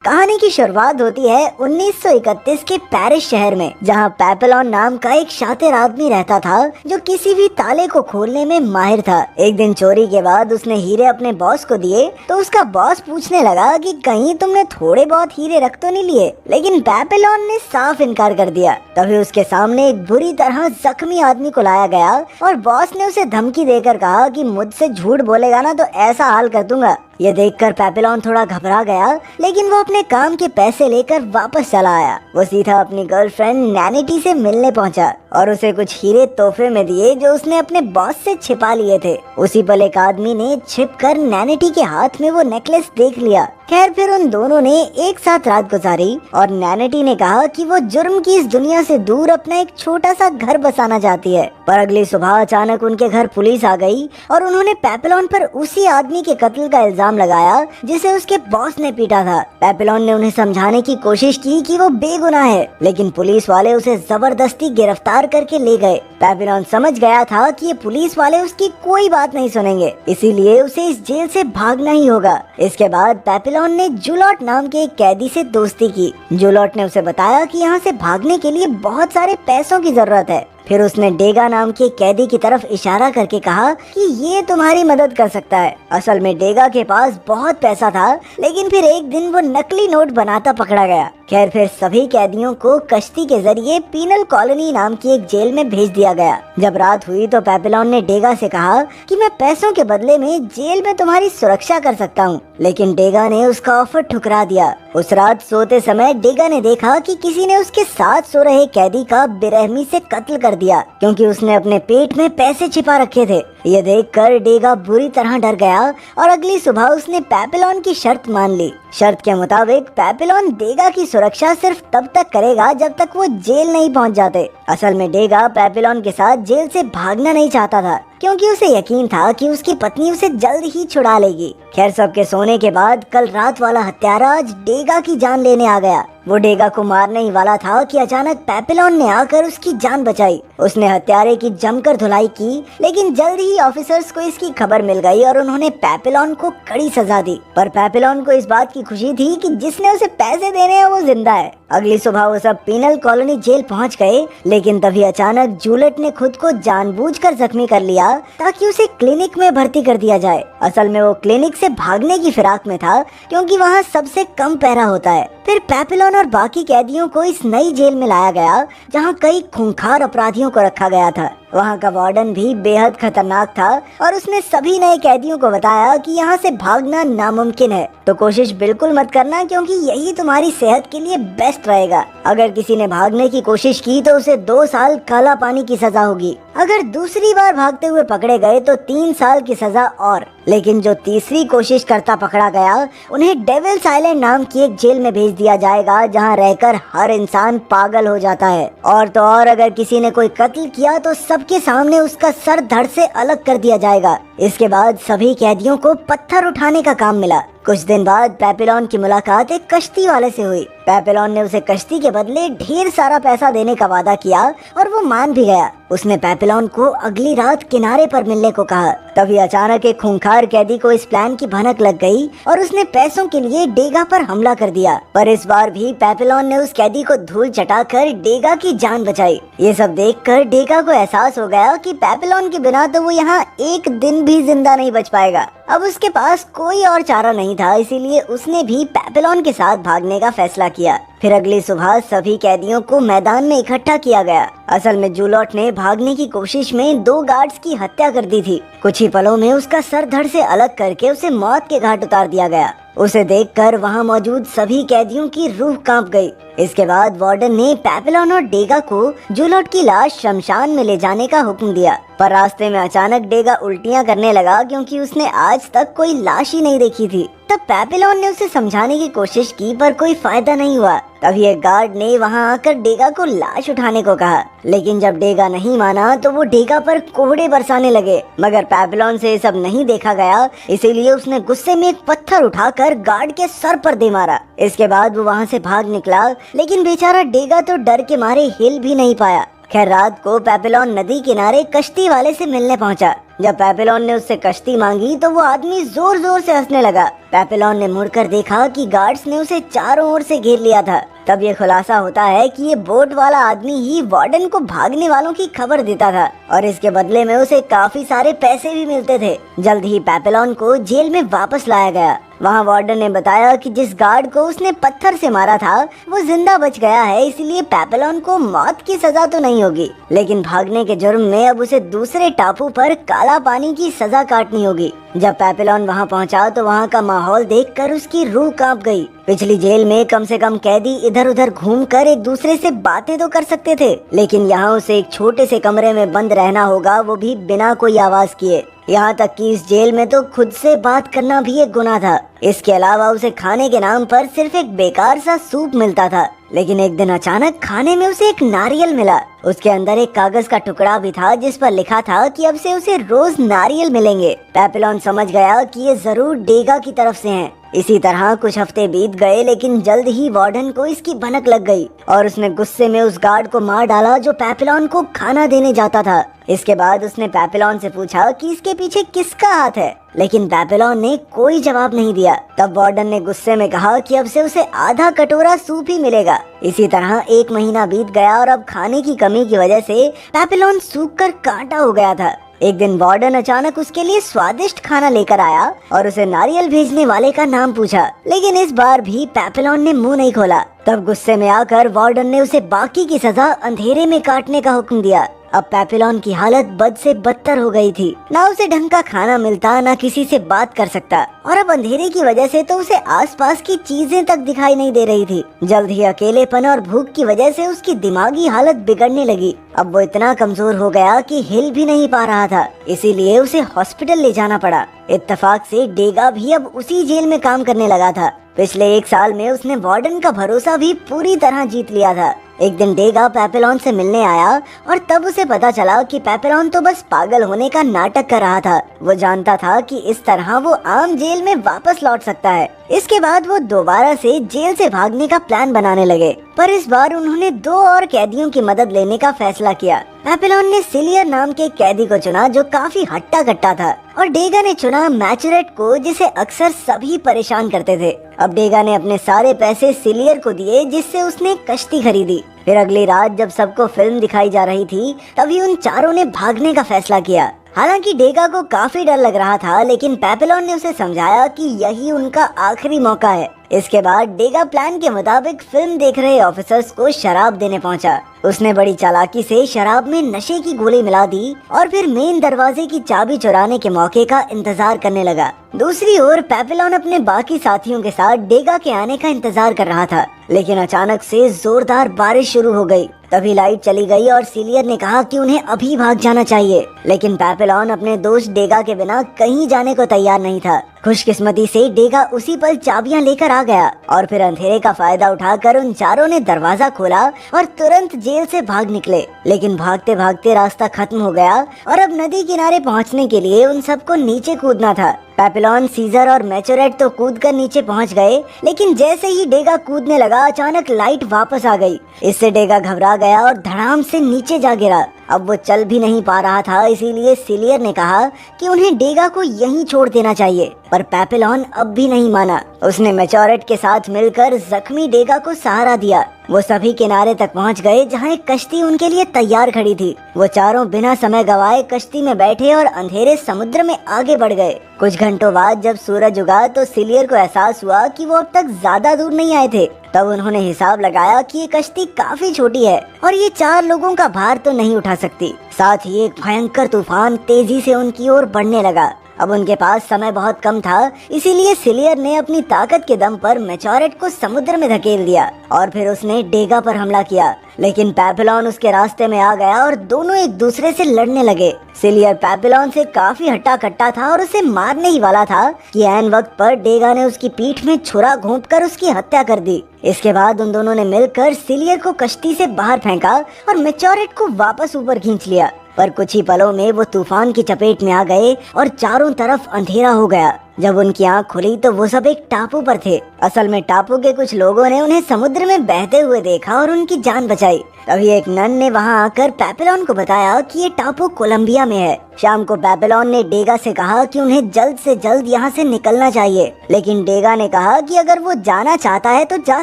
कहानी की शुरुआत होती है 1931 के पेरिस शहर में, जहां पेपलोन नाम का एक शातिर आदमी रहता था जो किसी भी ताले को खोलने में माहिर था। एक दिन चोरी के बाद उसने हीरे अपने बॉस को दिए तो उसका बॉस पूछने लगा कि कहीं तुमने थोड़े बहुत हीरे रख तो नहीं लिए, लेकिन पेपलोन ने साफ इनकार कर दिया। तभी उसके सामने एक बुरी तरह जख्मी आदमी को लाया गया और बॉस ने उसे धमकी देकर कहा कि मुझसे झूठ बोलेगा ना तो ऐसा हाल कर दूंगा। ये देखकर पेपलोन थोड़ा घबरा गया, लेकिन वो अपने काम के पैसे लेकर वापस चला आया। वो सीधा अपनी गर्लफ्रेंड नैनिटी से मिलने पहुंचा और उसे कुछ हीरे तोहफे में दिए जो उसने अपने बॉस से छिपा लिए थे। उसी पल एक आदमी ने छिपकर नैनिटी के हाथ में वो नेकलेस देख लिया। खैर फिर उन दोनों ने एक साथ रात गुजारी और नैनिटी ने कहा कि वो जुर्म की इस दुनिया से दूर अपना एक छोटा सा घर बसाना चाहती है। पर अगली सुबह अचानक उनके घर पुलिस आ गई और उन्होंने पेपलोन पर उसी आदमी के कत्ल का इल्जाम लगाया जिसे उसके बॉस ने पीटा था। पेपलोन ने उन्हें समझाने की कोशिश की कि वो बेगुनाह है, लेकिन पुलिस वाले उसे जबरदस्ती गिरफ्तार करके ले गए। पेपलोन समझ गया था कि ये पुलिस वाले उसकी कोई बात नहीं सुनेंगे, इसीलिए उसे इस जेल से भागना ही होगा। इसके बाद पेपलोन ने जुलॉट नाम के एक कैदी से दोस्ती की। जुलॉट ने उसे बताया कि यहाँ से भागने के लिए बहुत सारे पैसों की जरूरत है। फिर उसने डेगा नाम के कैदी की तरफ इशारा करके कहा कि ये तुम्हारी मदद कर सकता है। असल में डेगा के पास बहुत पैसा था, लेकिन फिर एक दिन वो नकली नोट बनाता पकड़ा गया। खैर फिर सभी कैदियों को कश्ती के जरिए पीनल कॉलोनी नाम की एक जेल में भेज दिया गया। जब रात हुई तो पेपलोन ने डेगा से कहा कि मैं पैसों के बदले में जेल में तुम्हारी सुरक्षा कर सकता हूँ, लेकिन डेगा ने उसका ऑफर ठुकरा दिया। उस रात सोते समय डेगा ने देखा कि किसी ने उसके साथ सो रहे कैदी का बेरहमी से कत्ल कर दिया, क्योंकि उसने अपने पेट में पैसे छिपा रखे थे। ये देखकर डेगा बुरी तरह डर गया और अगली सुबह उसने पेपलोन की शर्त मान ली। शर्त के मुताबिक पेपलोन डेगा की सुरक्षा सिर्फ तब तक करेगा जब तक वो जेल नहीं पहुंच जाते। असल में डेगा पेपलोन के साथ जेल से भागना नहीं चाहता था, क्योंकि उसे यकीन था कि उसकी पत्नी उसे जल्द ही छुड़ा लेगी। खैर सबके सोने के बाद कल रात वाला हत्यारा आज डेगा की जान लेने आ गया। वो डेगा को मारने ही वाला था कि अचानक पेपलोन ने आकर उसकी जान बचाई। उसने हत्यारे की जमकर धुलाई की, लेकिन जल्द ही ऑफिसर्स को इसकी खबर मिल गई और उन्होंने पेपलोन को कड़ी सजा दी। पर पेपलोन को इस बात की खुशी थी कि जिसने उसे पैसे देने हैं वो जिंदा है। अगली सुबह वो सब पीनल कॉलोनी जेल पहुंच गए, लेकिन तभी अचानक जूलियट ने खुद को जानबूझकर जख्मी कर लिया ताकि उसे क्लिनिक में भर्ती कर दिया जाए। असल में वो क्लिनिक से भागने की फिराक में था, क्योंकि वहाँ सबसे कम पहरा होता है। फिर पेपलोन और बाकी कैदियों को इस नई जेल में लाया गया, जहाँ कई खूंखार अपराधियों को रखा गया था। वहाँ का वार्डन भी बेहद खतरनाक था और उसने सभी नए कैदियों को बताया कि यहाँ से भागना नामुमकिन है, तो कोशिश बिल्कुल मत करना, क्योंकि यही तुम्हारी सेहत के लिए बेस्ट रहेगा। अगर किसी ने भागने की कोशिश की तो उसे 2 साल काला पानी की सजा होगी। अगर दूसरी बार भागते हुए पकड़े गए तो 3 साल की सजा और, लेकिन जो तीसरी कोशिश करता पकड़ा गया उन्हें डेविल्स आइलैंड नाम की एक जेल में भेज दिया जाएगा, जहाँ रहकर हर इंसान पागल हो जाता है। और तो और अगर किसी ने कोई कत्ल किया तो सबके सामने उसका सर धड़ से अलग कर दिया जाएगा। इसके बाद सभी कैदियों को पत्थर उठाने का काम मिला। कुछ दिन बाद पेपलोन की मुलाकात एक कश्ती वाले से हुई। पेपलोन ने उसे कश्ती के बदले ढेर सारा पैसा देने का वादा किया और वो मान भी गया। उसने पेपलोन को अगली रात किनारे पर मिलने को कहा। तभी अचानक एक खूंखार कैदी को इस प्लान की भनक लग गई और उसने पैसों के लिए डेगा पर हमला कर दिया। पर इस बार भी पेपलोन ने उस कैदी को धूल चटाकर डेगा की जान बचाई। ये सब देखकर डेगा को एहसास हो गया कि पेपलोन के बिना तो वो यहाँ एक दिन भी जिंदा नहीं बच पाएगा। अब उसके पास कोई और चारा नहीं था, इसीलिए उसने भी पेपलोन के साथ भागने का फैसला किया। फिर अगली सुबह सभी कैदियों को मैदान में इकट्ठा किया गया। असल में जूलॉट ने भागने की कोशिश में 2 गार्ड्स की हत्या कर दी थी। कुछ ही पलों में उसका सर धड़ से अलग करके उसे मौत के घाट उतार दिया गया। उसे देखकर वहां मौजूद सभी कैदियों की रूह कांप गई। इसके बाद वार्डन ने पेपलोन और डेगा को जूलॉट की लाश शमशान में ले जाने का हुक्म दिया। पर रास्ते में अचानक डेगा उल्टियां करने लगा, क्योंकि उसने आज तक कोई लाश ही नहीं देखी थी। तब पेपलोन ने उसे समझाने की कोशिश की, पर कोई फायदा नहीं हुआ। तभी एक गार्ड ने वहां आकर डेगा को लाश उठाने को कहा, लेकिन जब डेगा नहीं माना तो वो डेगा पर कोहड़े बरसाने लगे। मगर पेपलोन से ये सब नहीं देखा गया, इसीलिए उसने गुस्से में एक पत्थर उठाकर गार्ड के सर पर दे मारा। इसके बाद वो वहां से भाग निकला, लेकिन बेचारा डेगा तो डर के मारे हिल भी नहीं पाया। खैर रात को पेपलोन नदी किनारे कश्ती वाले से मिलने पहुंचा। जब पेपलोन ने उससे कश्ती मांगी तो वो आदमी जोर जोर से हंसने लगा। पेपेलॉन ने मुड़कर देखा कि गार्ड्स ने उसे चारों ओर से घेर लिया था। तब ये खुलासा होता है कि ये बोट वाला आदमी ही वार्डन को भागने वालों की खबर देता था और इसके बदले में उसे काफी सारे पैसे भी मिलते थे। जल्द ही पेपेलॉन को जेल में वापस लाया गया। वहाँ वार्डन ने बताया कि जिस गार्ड को उसने पत्थर से मारा था वो जिंदा बच गया है, इसलिए पेपेलॉन को मौत की सजा तो नहीं होगी, लेकिन भागने के जुर्म में अब उसे दूसरे टापू पर काला पानी की सजा काटनी होगी। जब पेपेलॉन वहाँ पहुँचा तो वहाँ का माहौल देखकर उसकी रूह कांप गई। पिछली जेल में कम से कम कैदी इधर उधर घूमकर एक दूसरे से बातें तो कर सकते थे, लेकिन यहाँ उसे एक छोटे से कमरे में बंद रहना होगा, वो भी बिना कोई आवाज किए। यहाँ तक कि इस जेल में तो खुद से बात करना भी एक गुनाह था। इसके अलावा उसे खाने के नाम पर सिर्फ एक बेकार सा सूप मिलता था। लेकिन एक दिन अचानक खाने में उसे एक नारियल मिला। उसके अंदर एक कागज का टुकड़ा भी था जिस पर लिखा था कि अब से उसे रोज नारियल मिलेंगे। पेपेलॉन समझ गया कि ये जरूर डेगा की तरफ से हैं। इसी तरह कुछ हफ्ते बीत गए, लेकिन जल्द ही वार्डन को इसकी भनक लग गई और उसने गुस्से में उस गार्ड को मार डाला जो पेपेलॉन को खाना देने जाता था। इसके बाद उसने पेपेलॉन से पूछा कि इसके पीछे किसका हाथ है, लेकिन पेपेलॉन ने कोई जवाब नहीं दिया। तब वार्डन ने गुस्से में कहा कि अब से उसे आधा कटोरा सूप ही मिलेगा। इसी तरह एक महीना बीत गया और अब खाने की कमी की वजह से पेपेलॉन सूख कर कांटा हो गया था। एक दिन वार्डन अचानक उसके लिए स्वादिष्ट खाना लेकर आया और उसे नारियल भेजने वाले का नाम पूछा, लेकिन इस बार भी पेपेलॉन ने मुंह नहीं खोला। तब गुस्से में आकर वार्डन ने उसे बाकी की सजा अंधेरे में काटने का हुक्म दिया। अब पेपेलॉन की हालत बद से बदतर हो गई थी। ना उसे ढंग का खाना मिलता, ना किसी से बात कर सकता, और अब अंधेरे की वजह से तो उसे आसपास की चीजें तक दिखाई नहीं दे रही थी। जल्द ही अकेलेपन और भूख की वजह से उसकी दिमागी हालत बिगड़ने लगी। अब वो इतना कमजोर हो गया कि हिल भी नहीं पा रहा था, इसीलिए उसे हॉस्पिटल ले जाना पड़ा। इत्तेफाक से डेगा भी अब उसी जेल में काम करने लगा था। पिछले 1 साल में उसने वार्डन का भरोसा भी पूरी तरह जीत लिया था। एक दिन डेगा पेपेलॉन से मिलने आया और तब उसे पता चला कि पेपेलॉन तो बस पागल होने का नाटक कर रहा था। वो जानता था कि इस तरह वो आम जेल में वापस लौट सकता है। इसके बाद वो दोबारा से जेल से भागने का प्लान बनाने लगे, पर इस बार उन्होंने 2 और कैदियों की मदद लेने का फैसला किया। पेपेलॉन ने सिलियर नाम के कैदी को चुना जो काफी हट्टा कट्टा था, और डेगा ने चुना मैचुरेट को जिसे अक्सर सभी परेशान करते थे। अब डेगा ने अपने सारे पैसे सिलियर को दिए जिससे उसने कश्ती खरीदी। फिर अगली रात जब सबको फिल्म दिखाई जा रही थी तभी उन चारों ने भागने का फैसला किया। हालांकि डेगा को काफी डर लग रहा था, लेकिन पेपेलॉन ने उसे समझाया कि यही उनका आखिरी मौका है। इसके बाद डेगा प्लान के मुताबिक फिल्म देख रहे ऑफिसर्स को शराब देने पहुंचा। उसने बड़ी चालाकी से शराब में नशे की गोली मिला दी और फिर मेन दरवाजे की चाबी चुराने के मौके का इंतजार करने लगा। दूसरी ओर पेपेलॉन अपने बाकी साथियों के साथ डेगा के आने का इंतजार कर रहा था, लेकिन अचानक से जोरदार बारिश शुरू हो गई। तभी लाइट चली गई और सिलियर ने कहा कि उन्हें अभी भाग जाना चाहिए, लेकिन पेपेलॉन अपने दोस्त डेगा के बिना कहीं जाने को तैयार नहीं था। खुशकिस्मती से डेगा उसी पल चाबियां लेकर आ गया और फिर अंधेरे का फायदा उठाकर उन चारों ने दरवाजा खोला और तुरंत जेल से भाग निकले। लेकिन भागते भागते रास्ता खत्म हो गया और अब नदी किनारे पहुंचने के लिए उन सबको नीचे कूदना था। पेपेलॉन, सीजर और मैचुरेट तो कूदकर नीचे पहुंच गए, लेकिन जैसे ही डेगा कूदने लगा अचानक लाइट वापस आ गई। इससे डेगा घबरा गया और धड़ाम से नीचे जा गिरा। अब वो चल भी नहीं पा रहा था, इसीलिए सिलियर ने कहा कि उन्हें डेगा को यहीं छोड़ देना चाहिए, पर पेपेलॉन अब भी नहीं माना। उसने मैचुरेट के साथ मिलकर जख्मी डेगा को सहारा दिया। वो सभी किनारे तक पहुंच गए जहां एक कश्ती उनके लिए तैयार खड़ी थी। वो चारों बिना समय गवाए कश्ती में बैठे और अंधेरे समुद्र में आगे बढ़ गए। कुछ घंटों बाद जब सूरज उगा तो सिलियर को एहसास हुआ कि वो अब तक ज्यादा दूर नहीं आए थे। तब उन्होंने हिसाब लगाया कि ये कश्ती काफी छोटी है और ये 4 लोगों का भार तो नहीं उठा सकती। साथ ही एक भयंकर तूफान तेजी से उनकी ओर बढ़ने लगा। अब उनके पास समय बहुत कम था, इसीलिए सिलियर ने अपनी ताकत के दम पर मैचुरेट को समुद्र में धकेल दिया और फिर उसने डेगा पर हमला किया। लेकिन पेपेलॉन उसके रास्ते में आ गया और दोनों एक दूसरे से लड़ने लगे। सिलियर पेपेलॉन से काफी हट्टा कट्टा था और उसे मारने ही वाला था कि ऐन वक्त पर डेगा ने उसकी पीठ में छुरा घोंपकर उसकी हत्या कर दी। इसके बाद उन दोनों ने मिलकर सिलियर को कश्ती से बाहर फेंका और मैचुरेट को वापस ऊपर खींच लिया। पर कुछ ही पलों में वो तूफान की चपेट में आ गए और चारों तरफ अंधेरा हो गया। जब उनकी आंख खुली तो वो सब एक टापू पर थे। असल में टापू के कुछ लोगों ने उन्हें समुद्र में बहते हुए देखा और उनकी जान बचाई। तभी एक नन ने वहां आकर पेपेलॉन को बताया कि ये टापू कोलंबिया में है। शाम को पेपेलॉन ने डेगा से कहा कि उन्हें जल्द से जल्द यहाँ से निकलना चाहिए, लेकिन डेगा ने कहा कि अगर वो जाना चाहता है तो जा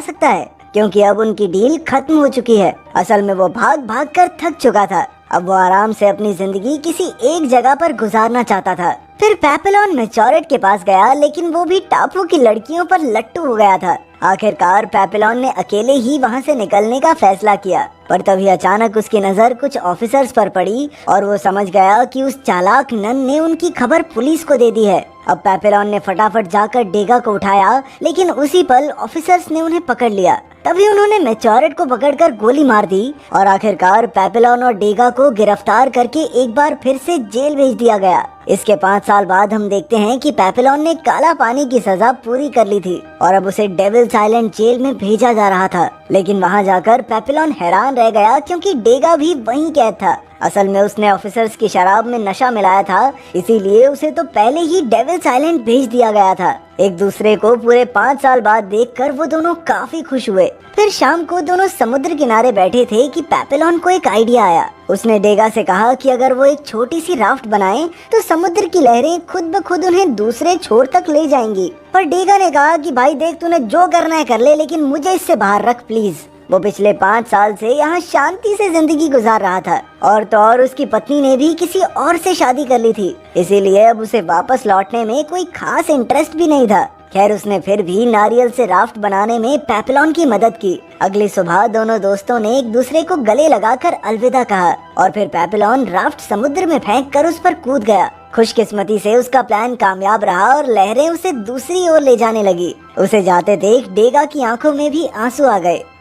सकता है, क्योंकि अब उनकी डील खत्म हो चुकी है। असल में वो भाग भाग कर थक चुका था। अब वो आराम से अपनी जिंदगी किसी एक जगह पर गुजारना चाहता था। फिर पेपेलॉन मेचोरेट के पास गया, लेकिन वो भी टापू की लड़कियों पर लट्टू हो गया था। आखिरकार पेपेलॉन ने अकेले ही वहाँ से निकलने का फैसला किया, पर तभी अचानक उसकी नजर कुछ ऑफिसर्स पर पड़ी और वो समझ गया कि उस चालाक नन ने उनकी खबर पुलिस को दे दी है। अब पेपेलॉन ने फटाफट जाकर डेगा को उठाया, लेकिन उसी पल ऑफिसर्स ने उन्हें पकड़ लिया। तभी उन्होंने मेचोरेट को पकड़कर गोली मार दी और आखिरकार पेपेलॉन और डेगा को गिरफ्तार करके एक बार फिर से जेल भेज दिया गया। इसके 5 साल बाद हम देखते हैं कि पेपेलॉन ने काला पानी की सजा पूरी कर ली थी और अब उसे डेविल्स आइलैंड जेल में भेजा जा रहा था। लेकिन वहां जाकर पेपेलॉन हैरान रह गया, क्योंकि डेगा भी वहीं कैद था। असल में उसने ऑफिसर्स की शराब में नशा मिलाया था, इसीलिए उसे तो पहले ही डेविल्स आइलैंड भेज दिया गया था। एक दूसरे को पूरे 5 साल बाद देखकर वो दोनों काफी खुश हुए। फिर शाम को दोनों समुद्र किनारे बैठे थे कि पेपेलॉन को एक आइडिया आया। उसने डेगा से कहा कि अगर वो एक छोटी सी राफ्ट बनाए तो समुद्र की लहरें खुद ब खुद उन्हें दूसरे छोर तक ले जाएंगी। पर डेगा ने कहा कि भाई देख, तूने जो करना है कर ले, लेकिन मुझे इससे बाहर रख प्लीज। वो पिछले 5 साल से यहाँ शांति से जिंदगी गुजार रहा था और तो और उसकी पत्नी ने भी किसी और से शादी कर ली थी, इसीलिए अब उसे वापस लौटने में कोई खास इंटरेस्ट भी नहीं था। खैर, उसने फिर भी नारियल से राफ्ट बनाने में पेपेलॉन की मदद की। अगली सुबह दोनों दोस्तों ने एक दूसरे को गले लगाकर अलविदा कहा और फिर पेपेलॉन राफ्ट समुद्र में फेंक कर उस पर कूद गया। खुशकिस्मती से उसका प्लान कामयाब रहा और लहरें उसे दूसरी ओर ले जाने लगी। उसे जाते देख डेगा की आंखों में भी आंसू आ गए।